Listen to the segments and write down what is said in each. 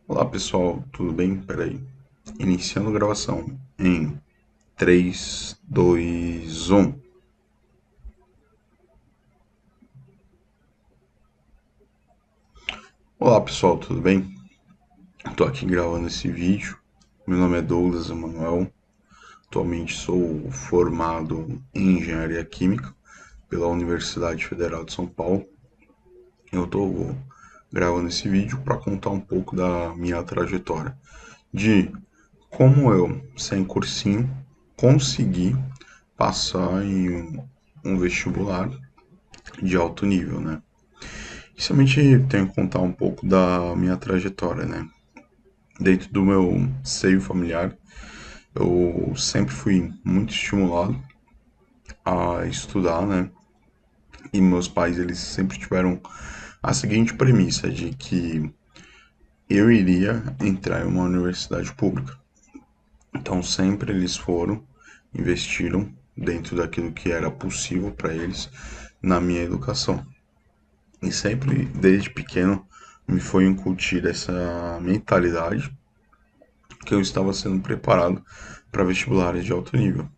Olá pessoal, tudo bem? Peraí. Iniciando a gravação em 3, 2, 1. Olá pessoal, tudo bem? Estou aqui gravando esse vídeo. Meu nome é Douglas Emanuel. Atualmente sou formado em Engenharia Química pela Universidade Federal de São Paulo. Eu estou gravando esse vídeo para contar um pouco da minha trajetória, de como eu, sem cursinho, consegui passar em um vestibular de alto nível, né? Inicialmente tenho que contar um pouco da minha trajetória, né? Dentro do meu seio familiar, eu sempre fui muito estimulado a estudar, né? E meus pais, eles sempre tiveram a seguinte premissa de que eu iria entrar em uma universidade pública. Então sempre eles foram, investiram dentro daquilo que era possível para eles na minha educação. E sempre, desde pequeno, me foi incutir essa mentalidade que eu estava sendo preparado para vestibulares de alto nível.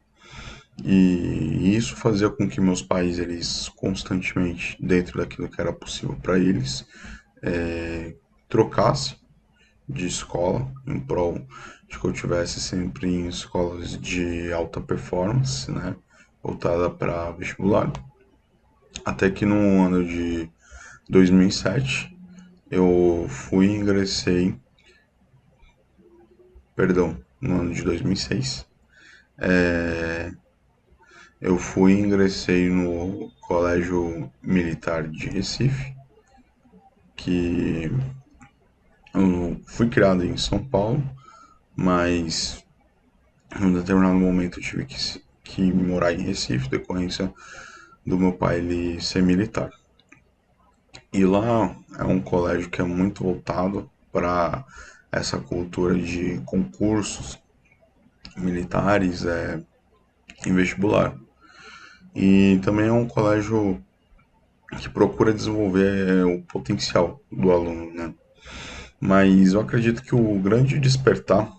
E isso fazia com que meus pais, eles constantemente, dentro daquilo que era possível para eles, trocassem de escola em prol de que eu tivesse sempre em escolas de alta performance, né, voltada para vestibular. Até que no ano de 2007 eu fui e ingressei, perdão, no ano de 2006, eu fui e ingressei no Colégio Militar de Recife, que eu fui criado em São Paulo, mas em um determinado momento eu tive que morar em Recife, decorrência do meu pai ele ser militar. E lá é um colégio que é muito voltado para essa cultura de concursos militares em vestibular. E também é um colégio que procura desenvolver o potencial do aluno, né? Mas eu acredito que o grande despertar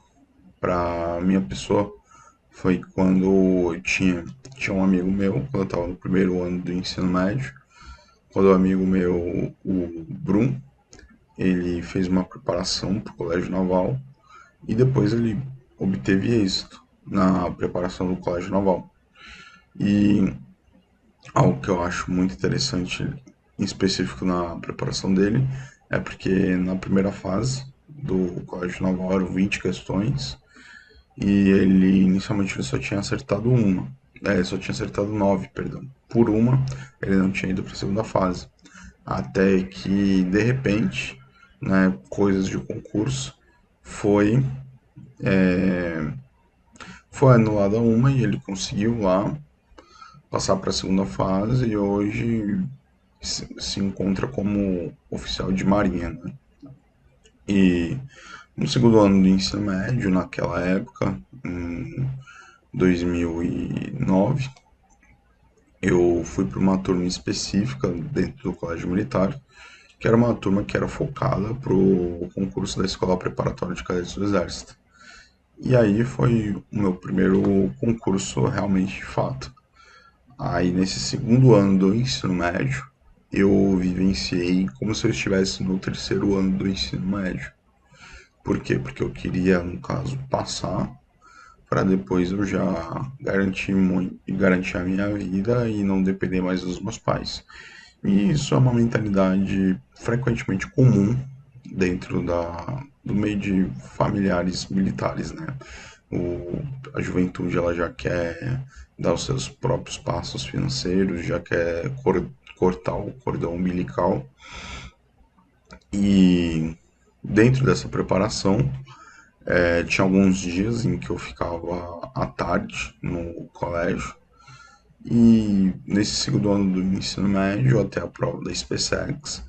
para minha pessoa foi quando tinha um amigo meu, quando eu estava no primeiro ano do ensino médio, quando o amigo meu, o Brum, ele fez uma preparação para o Colégio Naval e depois ele obteve êxito na preparação do Colégio Naval. E algo que eu acho muito interessante, em específico na preparação dele, é porque na primeira fase do Colégio Naval eram 20 questões e ele inicialmente ele só tinha acertado uma. Só tinha acertado 9, perdão. Por uma, ele não tinha ido para a segunda fase. Até que, de repente, né, coisas de concurso, foi, foi anulada uma e ele conseguiu lá passar para a segunda fase e hoje se encontra como oficial de marinha, né? E no segundo ano do ensino médio, naquela época, em 2009, eu fui para uma turma específica dentro do colégio militar, que era uma turma que era focada para o concurso da Escola Preparatória de Cadetes do Exército. E aí foi o meu primeiro concurso realmente de fato. Aí nesse segundo ano do ensino médio, eu vivenciei como se eu estivesse no terceiro ano do ensino médio. Por quê? Porque eu queria, no caso, passar para depois eu já garantir muito, garantir a minha vida e não depender mais dos meus pais. E isso é uma mentalidade frequentemente comum dentro do meio de familiares militares, né? A juventude ela já quer dar os seus próprios passos financeiros, já quer cortar o cordão umbilical. E dentro dessa preparação, tinha alguns dias em que eu ficava à tarde no colégio. E nesse segundo ano do ensino médio, até a prova da SpaceX,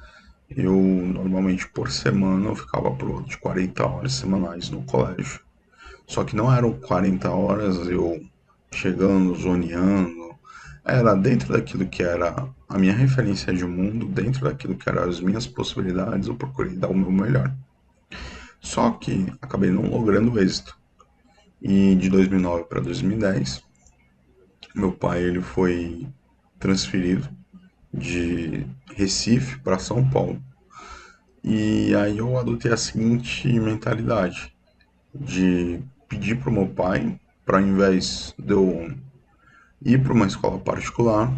eu normalmente por semana eu ficava por volta de 40 horas semanais no colégio. Só que não eram 40 horas eu chegando, zoneando. Era dentro daquilo que era a minha referência de mundo, dentro daquilo que eram as minhas possibilidades, eu procurei dar o meu melhor. Só que acabei não logrando êxito. E de 2009 para 2010, meu pai ele foi transferido de Recife para São Paulo. E aí eu adotei a seguinte mentalidade de pedir para o meu pai, para ao invés de eu ir para uma escola particular,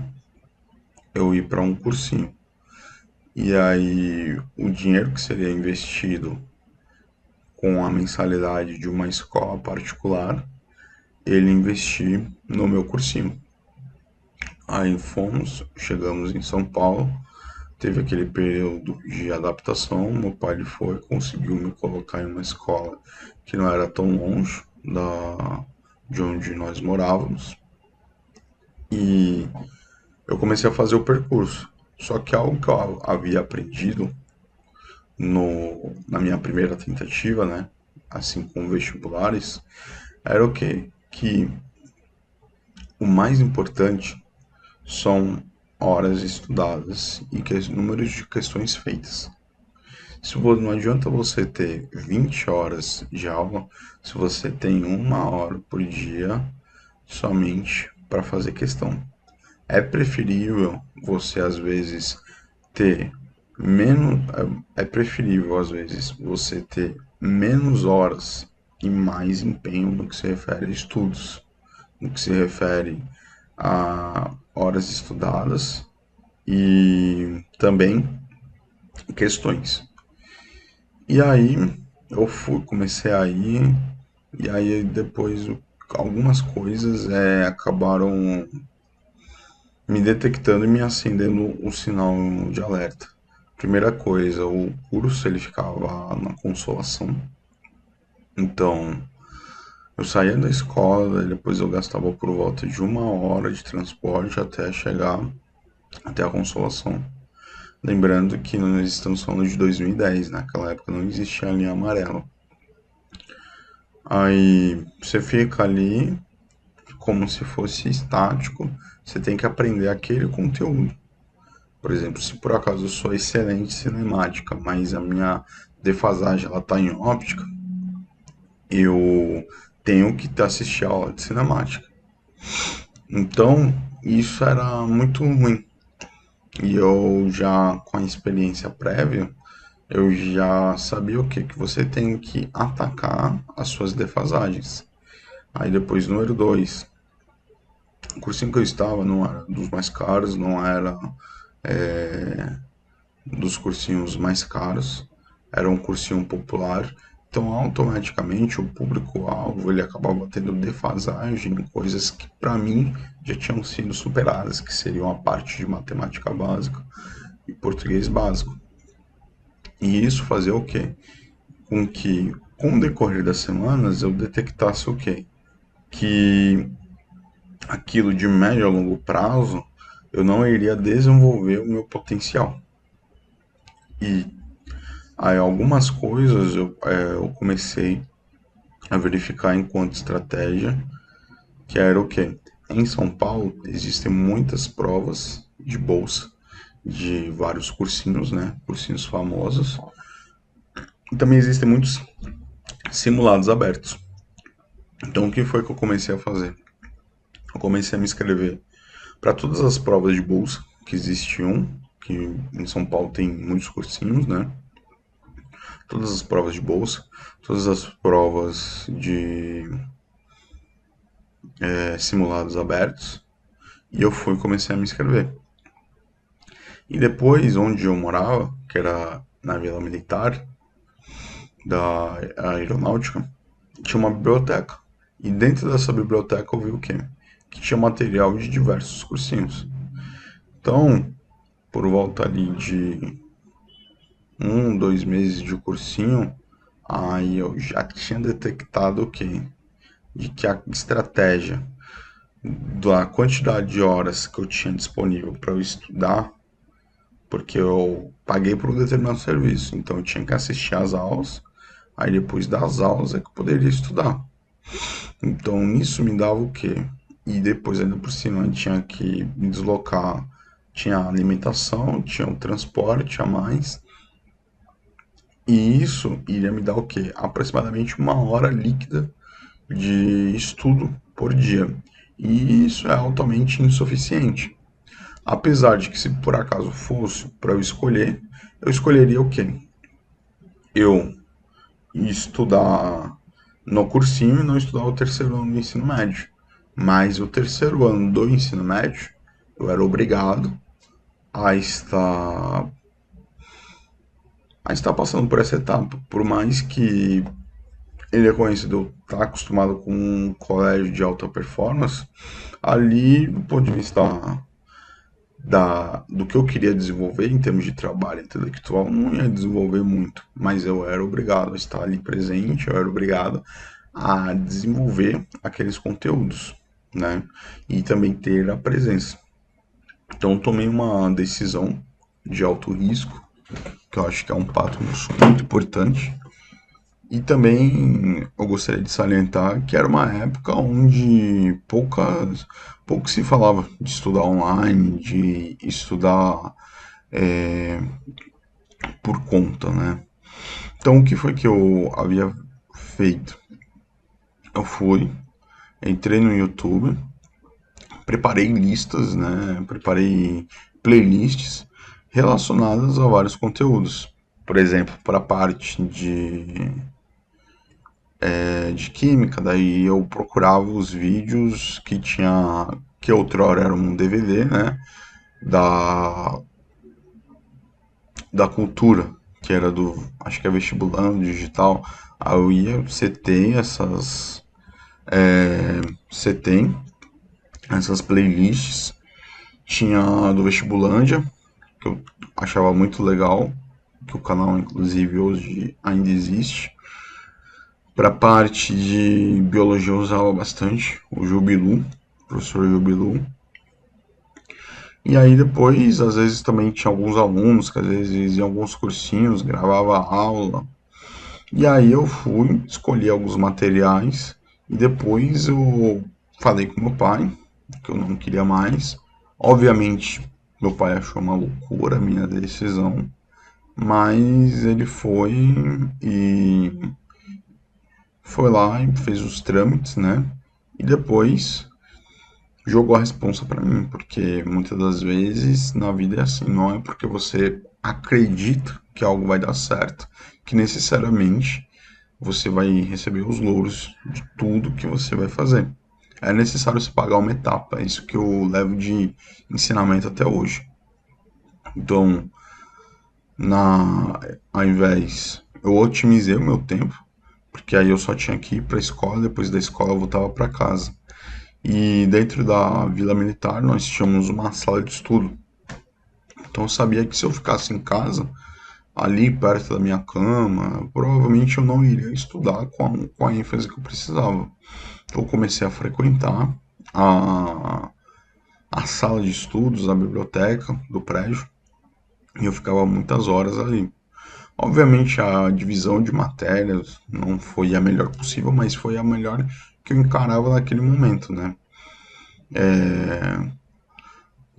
eu ir para um cursinho. E aí o dinheiro que seria investido com a mensalidade de uma escola particular, ele investir no meu cursinho. Aí fomos, chegamos em São Paulo, teve aquele período de adaptação, meu pai ele foi, conseguiu me colocar em uma escola que não era tão longe de onde nós morávamos, e eu comecei a fazer o percurso. Só que algo que eu havia aprendido na minha primeira tentativa, né, assim com vestibulares, era o quê? Que o mais importante são horas estudadas e números de questões feitas. Não adianta você ter 20 horas de aula se você tem 1 hora por dia somente para fazer questão. É preferível você às vezes ter menos, é preferível às vezes você ter menos horas e mais empenho no que se refere a estudos, no que se refere a horas estudadas e também questões. E aí eu fui, comecei a ir, e aí depois algumas coisas acabaram me detectando e me acendendo o sinal de alerta. Primeira coisa, o curso ele ficava na Consolação. Então, eu saía da escola e depois eu gastava por volta de 1 hora de transporte até chegar até a Consolação. Lembrando que nós estamos falando de 2010, naquela época não existia a linha amarela. Aí você fica ali como se fosse estático, você tem que aprender aquele conteúdo. Por exemplo, se por acaso eu sou excelente em cinemática, mas a minha defasagem ela tá em óptica, eu tenho que assistir a aula de cinemática. Então, isso era muito ruim. E eu já, com a experiência prévia, eu já sabia o que? Que você tem que atacar as suas defasagens. Aí depois, número 2, o cursinho que eu estava não era dos mais caros, não era dos cursinhos mais caros, era um cursinho popular, então automaticamente o público-alvo ele acabava tendo defasagem em coisas que para mim já tinham sido superadas, que seriam a parte de matemática básica e português básico. E isso fazia o quê? Com que com o decorrer das semanas eu detectasse o quê? Que aquilo de médio a longo prazo eu não iria desenvolver o meu potencial. E aí algumas coisas eu comecei a verificar enquanto estratégia, que era o quê? Em São Paulo existem muitas provas de bolsa de vários cursinhos, né? Cursinhos famosos. E também existem muitos simulados abertos. Então o que foi que eu comecei a fazer? Eu comecei a me inscrever para todas as provas de bolsa que existiam, que em São Paulo tem muitos cursinhos, né? Todas as provas de bolsa, todas as provas de simulados abertos, e eu fui comecei a me inscrever. E depois, onde eu morava, que era na Vila Militar da Aeronáutica, tinha uma biblioteca. E dentro dessa biblioteca eu vi o quê? Que tinha material de diversos cursinhos. Então, por volta ali de 2 meses de cursinho, aí eu já tinha detectado o quê? De que a estratégia da quantidade de horas que eu tinha disponível para eu estudar, porque eu paguei por um determinado serviço, então eu tinha que assistir às aulas, aí depois das aulas é que eu poderia estudar. Então isso me dava o quê? E depois ainda por cima eu tinha que me deslocar, tinha alimentação, tinha o transporte a mais, E isso iria me dar o quê? Aproximadamente 1 hora líquida de estudo por dia. E isso é altamente insuficiente. Apesar de que, se por acaso fosse para eu escolheria o quê? Eu estudar no cursinho e não estudar o terceiro ano do ensino médio. Mas o terceiro ano do ensino médio, eu era obrigado a estar, a estar passando por essa etapa. Por mais que ele é conhecido, eu estar acostumado com um colégio de alta performance, ali, do ponto de vista do que eu queria desenvolver em termos de trabalho intelectual, não ia desenvolver muito, mas eu era obrigado a estar ali presente, eu era obrigado a desenvolver aqueles conteúdos, né? E também ter a presença. Então, eu tomei uma decisão de alto risco, que eu acho que é um passo muito importante. E também eu gostaria de salientar que era uma época onde pouco se falava de estudar online, de estudar por conta, né? Então, o que foi que eu havia feito? Eu fui, entrei no YouTube, preparei listas, né? Preparei playlists relacionadas a vários conteúdos. Por exemplo, para a parte de química, daí eu procurava os vídeos que tinha, que outrora era um DVD, né? Da, da cultura, que era do, acho que é vestibulando digital. Aí eu ia, setei essas playlists. Tinha a do Vestibulândia, que eu achava muito legal, que o canal inclusive hoje ainda existe. Para a parte de biologia eu usava bastante o Jubilu, o professor Jubilu. E aí depois, às vezes também tinha alguns alunos que às vezes iam alguns cursinhos, gravava aula. E aí eu fui, escolhi alguns materiais e depois eu falei com meu pai que eu não queria mais. Obviamente, meu pai achou uma loucura a minha decisão, mas ele e foi lá e fez os trâmites, né? E depois jogou a responsa para mim, porque muitas das vezes na vida é assim, não é porque você acredita que algo vai dar certo, que necessariamente você vai receber os louros de tudo que você vai fazer. É necessário se pagar uma etapa, é isso que eu levo de ensinamento até hoje. Então, ao invés, eu otimizei o meu tempo, porque aí eu só tinha que ir para a escola, depois da escola eu voltava para casa. E dentro da Vila Militar nós tínhamos uma sala de estudo. Então eu sabia que se eu ficasse em casa, ali perto da minha cama, provavelmente eu não iria estudar com a ênfase que eu precisava. Então eu comecei a frequentar a, a sala de estudos, a biblioteca do prédio, e eu ficava muitas horas ali. Obviamente a divisão de matérias não foi a melhor possível, mas foi a melhor que eu encarava naquele momento, né?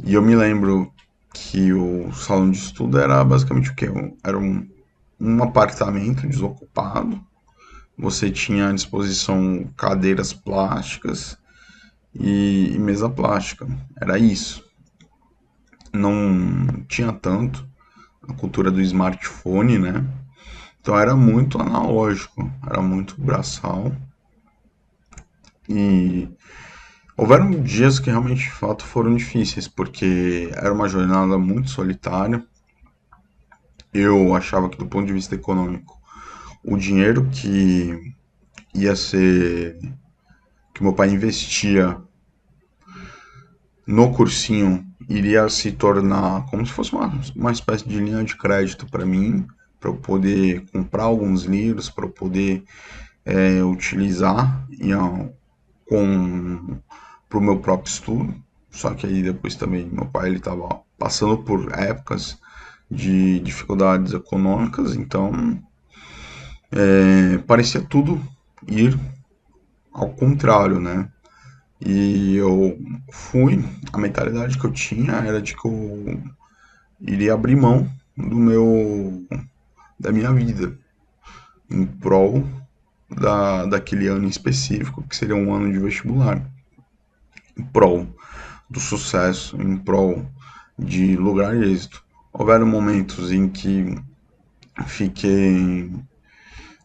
E eu me lembro que o salão de estudo era basicamente o quê? Era um apartamento desocupado. Você tinha à disposição cadeiras plásticas e mesa plástica. Era isso. Não tinha tanto a cultura do smartphone, né? Então era muito analógico, era muito braçal. E houveram dias que realmente de fato foram difíceis, porque era uma jornada muito solitária. Eu achava que, do ponto de vista econômico, o dinheiro que ia ser, que meu pai investia no cursinho iria se tornar como se fosse uma espécie de linha de crédito para mim, para eu poder comprar alguns livros, para eu poder utilizar com para o meu próprio estudo. Só que aí depois também meu pai ele estava passando por épocas de dificuldades econômicas, então parecia tudo ir ao contrário, né? E eu fui, a mentalidade que eu tinha era de que eu iria abrir mão da minha vida, em prol daquele ano em específico, que seria um ano de vestibular, em prol do sucesso, em prol de lograr êxito. Houveram momentos em que fiquei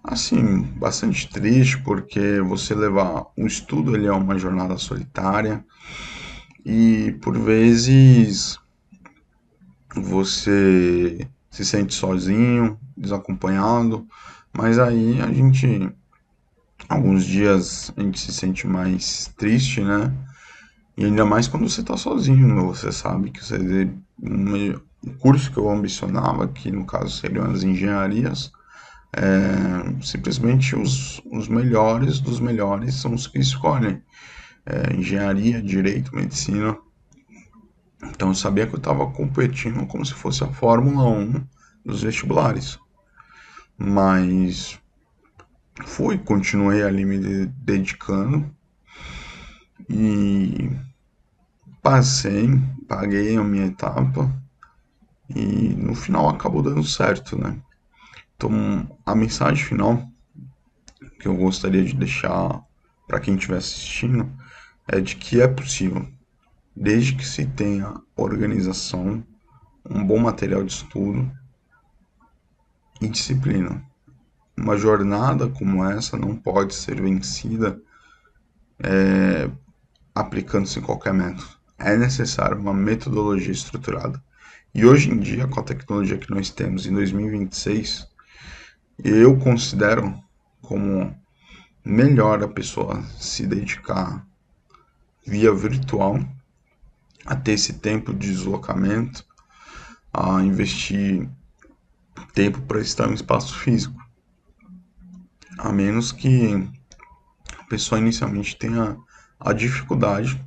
assim bastante triste porque você levar o estudo ele é uma jornada solitária e por vezes você se sente sozinho, desacompanhado, mas aí alguns dias a gente se sente mais triste, né? E ainda mais quando você está sozinho, né? Você sabe que o curso que eu ambicionava, que no caso seriam as engenharias, simplesmente os melhores dos melhores são os que escolhem. Engenharia, direito, medicina. Então eu sabia que eu estava competindo como se fosse a Fórmula 1 dos vestibulares. Mas continuei ali me dedicando e passei, paguei a minha etapa e no final acabou dando certo, né? Então a mensagem final que eu gostaria de deixar para quem estiver assistindo é de que é possível, desde que se tenha organização, um bom material de estudo e disciplina. Uma jornada como essa não pode ser vencida aplicando-se em qualquer método. É necessário uma metodologia estruturada. E hoje em dia, com a tecnologia que nós temos em 2026, eu considero como melhor a pessoa se dedicar via virtual a ter esse tempo de deslocamento, a investir tempo para estar em espaço físico. A menos que a pessoa inicialmente tenha a dificuldade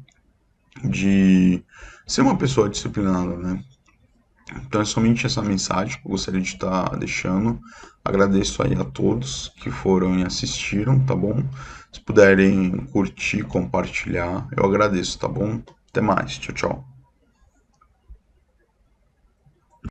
de ser uma pessoa disciplinada, né? Então é somente essa mensagem que eu gostaria de estar deixando. Agradeço aí a todos que foram e assistiram, tá bom? Se puderem curtir, compartilhar, eu agradeço, tá bom? Até mais, tchau, tchau.